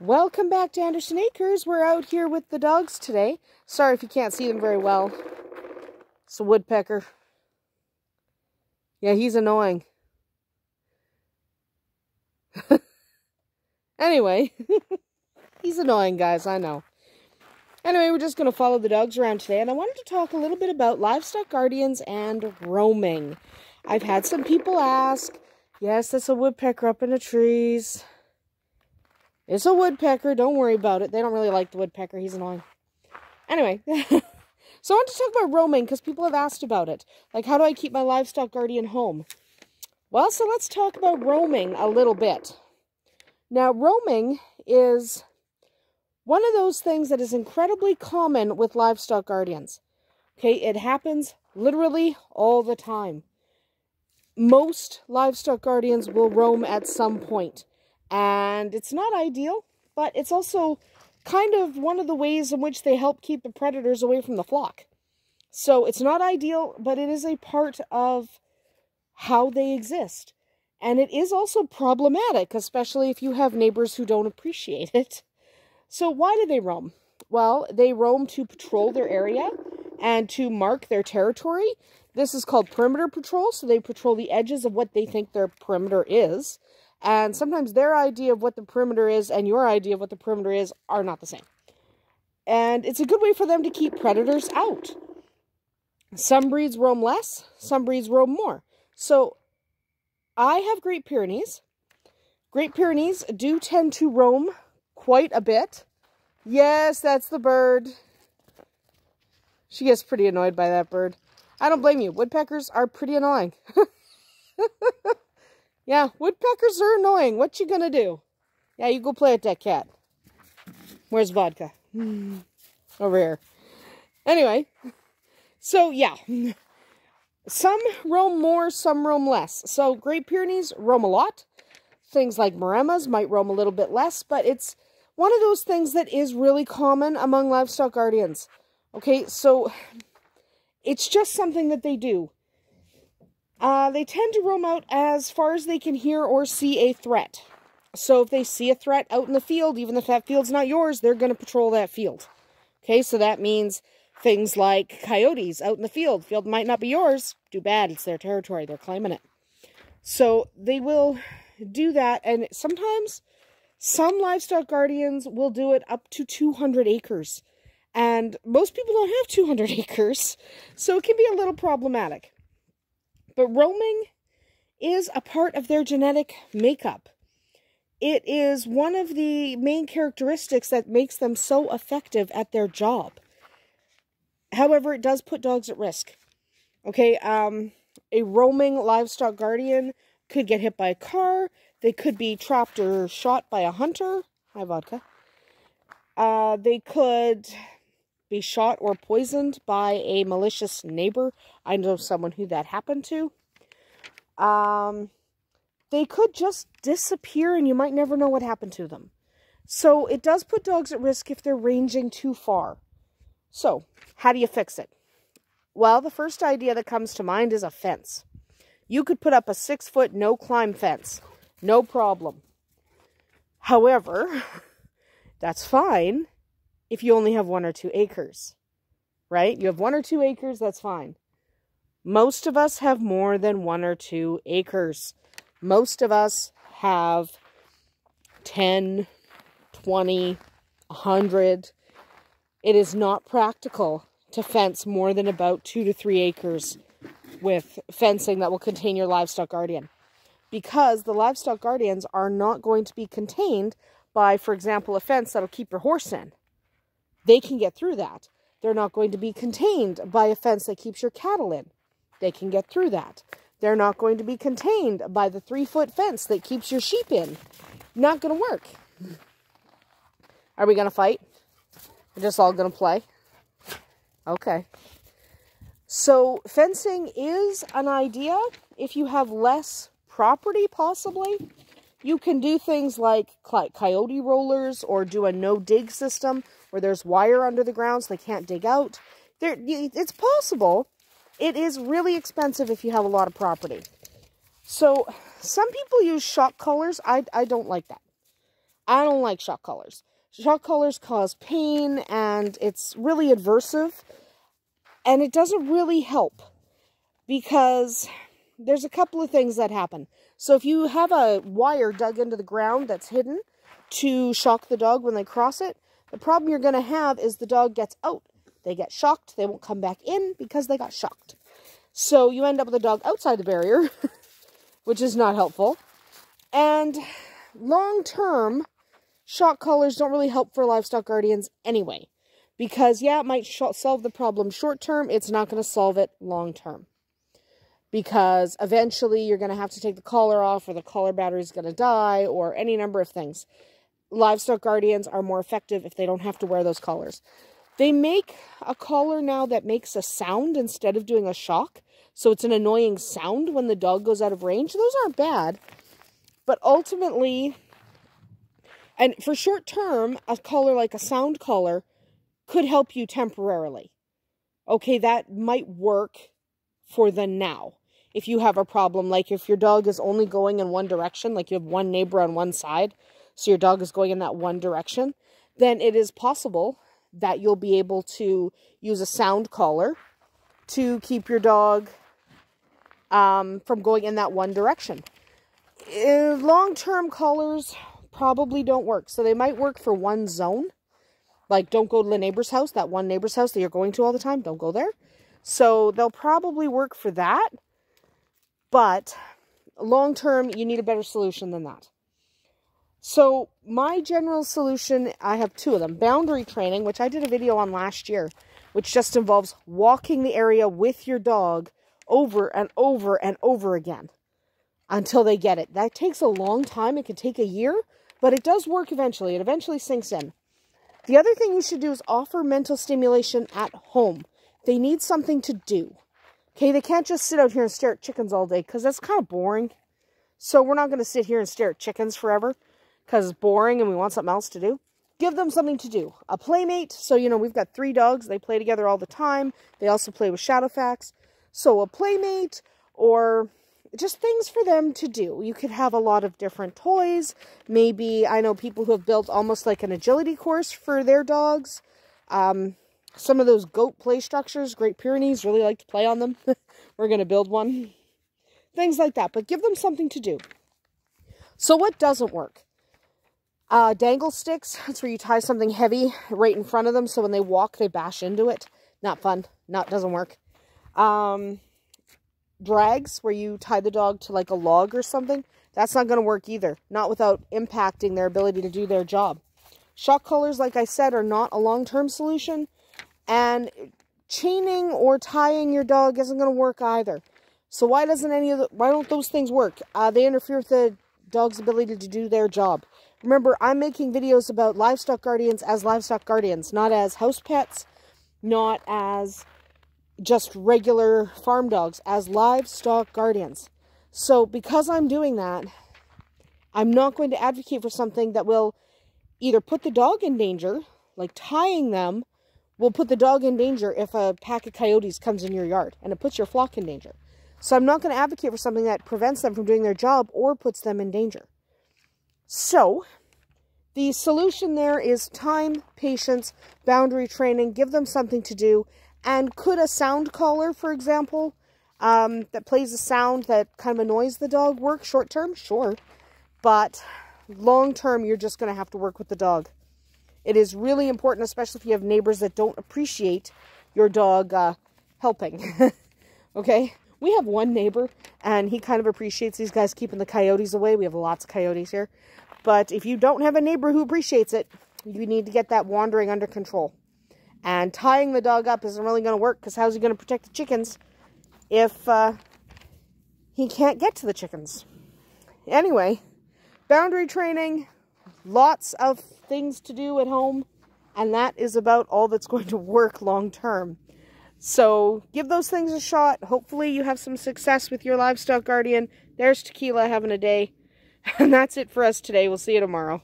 Welcome back to Andersen Acres. We're out here with the dogs today. Sorry if you can't see them very well. It's a woodpecker. Yeah, he's annoying. Anyway, he's annoying, guys, I know. Anyway, we're just going to follow the dogs around today, and I wanted to talk a little bit about livestock guardians and roaming. I've had some people ask, yes, that's a woodpecker up in the trees. It's a woodpecker. Don't worry about it. They don't really like the woodpecker. He's annoying. Anyway, so I want to talk about roaming because people have asked about it. Like, how do I keep my livestock guardian home? Well, so let's talk about roaming a little bit. Now, roaming is one of those things that is incredibly common with livestock guardians. Okay, it happens literally all the time. Most livestock guardians will roam at some point. And it's not ideal, but it's also kind of one of the ways in which they help keep the predators away from the flock. So it's not ideal, but it is a part of how they exist. And it is also problematic, especially if you have neighbors who don't appreciate it. So why do they roam? Well, they roam to patrol their area and to mark their territory. This is called perimeter patrol, so they patrol the edges of what they think their perimeter is. And sometimes their idea of what the perimeter is and your idea of what the perimeter is are not the same. And it's a good way for them to keep predators out. Some breeds roam less, some breeds roam more. So I have Great Pyrenees. Great Pyrenees do tend to roam quite a bit. Yes, that's the bird. She gets pretty annoyed by that bird. I don't blame you. Woodpeckers are pretty annoying. Yeah, woodpeckers are annoying. What you gonna do? Yeah, you go play with that cat. Where's vodka? Over here. Anyway, so yeah. Some roam more, some roam less. So Great Pyrenees roam a lot. Things like Maremas might roam a little bit less, but it's one of those things that is really common among livestock guardians. Okay, so it's just something that they do. They tend to roam out as far as they can hear or see a threat. So if they see a threat out in the field, even if that field's not yours, they're going to patrol that field. Okay, so that means things like coyotes out in the field. Field might not be yours. Too bad, it's their territory. They're claiming it. So they will do that, and sometimes some livestock guardians will do it up to 200 acres. And most people don't have 200 acres, so it can be a little problematic. But roaming is a part of their genetic makeup. It is one of the main characteristics that makes them so effective at their job. However, it does put dogs at risk. Okay, a roaming livestock guardian could get hit by a car. They could be trapped or shot by a hunter. Hi, vodka. They could be shot or poisoned by a malicious neighbor. I know someone who that happened to. They could just disappear and you might never know what happened to them. So it does put dogs at risk if they're ranging too far. So how do you fix it? Well, the first idea that comes to mind is a fence. You could put up a 6-foot no-climb fence. No problem. However, that's fine if you only have 1 or 2 acres, right? You have 1 or 2 acres, that's fine. Most of us have more than 1 or 2 acres. Most of us have 10, 20, 100. It is not practical to fence more than about 2 to 3 acres with fencing that will contain your livestock guardian. Because the livestock guardians are not going to be contained by, for example, a fence that'll keep your horse in. They can get through that. They're not going to be contained by a fence that keeps your cattle in. They can get through that. They're not going to be contained by the 3-foot fence that keeps your sheep in. Not going to work. Are we going to fight? We're just all going to play? Okay. So fencing is an idea if you have less property, possibly. You can do things like coyote rollers or do a no-dig system where there's wire under the ground so they can't dig out. It's possible. It is really expensive if you have a lot of property. So some people use shock collars. I don't like that. I don't like shock collars. Shock collars cause pain, and it's really aversive, and it doesn't really help because there's a couple of things that happen. So if you have a wire dug into the ground that's hidden to shock the dog when they cross it, the problem you're going to have is the dog gets out. They get shocked. They won't come back in because they got shocked. So you end up with a dog outside the barrier, which is not helpful. And long-term, shock collars don't really help for livestock guardians anyway. Because, yeah, it might solve the problem short-term. It's not going to solve it long-term. Because eventually you're going to have to take the collar off, or the collar battery is going to die, or any number of things. Livestock guardians are more effective if they don't have to wear those collars. They make a collar now that makes a sound instead of doing a shock. So it's an annoying sound when the dog goes out of range. Those aren't bad. But ultimately, and for short term, a collar like a sound collar could help you temporarily. Okay, that might work for the now. If you have a problem, like if your dog is only going in one direction, like you have one neighbor on one side, so your dog is going in that one direction, then it is possible that you'll be able to use a sound collar to keep your dog from going in that one direction. Long-term collars probably don't work. So they might work for one zone. Like, don't go to the neighbor's house, that one neighbor's house that you're going to all the time. Don't go there. So they'll probably work for that. But long-term, you need a better solution than that. So my general solution, I have two of them. Boundary training, which I did a video on last year, which just involves walking the area with your dog over and over and over again until they get it. That takes a long time. It could take a year, but it does work eventually. It eventually sinks in. The other thing you should do is offer mental stimulation at home. They need something to do. Okay, they can't just sit out here and stare at chickens all day because that's kind of boring. So we're not going to sit here and stare at chickens forever because it's boring and we want something else to do. Give them something to do. A playmate. So, you know, we've got 3 dogs. They play together all the time. They also play with Shadowfax. So a playmate, or just things for them to do. You could have a lot of different toys. Maybe, I know people who have built almost like an agility course for their dogs. Some of those goat play structures, Great Pyrenees, really like to play on them. We're going to build one. Things like that, but give them something to do. So what doesn't work? Dangle sticks. That's where you tie something heavy right in front of them, so when they walk, they bash into it. Not fun. Doesn't work. Drags, where you tie the dog to like a log or something. That's not going to work either. Not without impacting their ability to do their job. Shock collars, like I said, are not a long-term solution. And chaining or tying your dog isn't going to work either. So why don't those things work? They interfere with the dog's ability to do their job. Remember, I'm making videos about livestock guardians as livestock guardians, not as house pets, not as just regular farm dogs, as livestock guardians. So because I'm doing that, I'm not going to advocate for something that will either put the dog in danger, like tying them will put the dog in danger if a pack of coyotes comes in your yard, and it puts your flock in danger. So I'm not going to advocate for something that prevents them from doing their job or puts them in danger. So the solution there is time, patience, boundary training, give them something to do. And could a sound collar, for example, that plays a sound that kind of annoys the dog work short term? Sure. But long term, you're just going to have to work with the dog. It is really important, especially if you have neighbors that don't appreciate your dog helping. Okay? We have one neighbor, and he kind of appreciates these guys keeping the coyotes away. We have lots of coyotes here. But if you don't have a neighbor who appreciates it, you need to get that wandering under control. And tying the dog up isn't really going to work, because how's he going to protect the chickens if he can't get to the chickens? Anyway, boundary training, lots of things to do at home, and that is about all that's going to work long term. So give those things a shot. Hopefully you have some success with your livestock guardian. There's Tequila having a day. And that's it for us today. We'll see you tomorrow.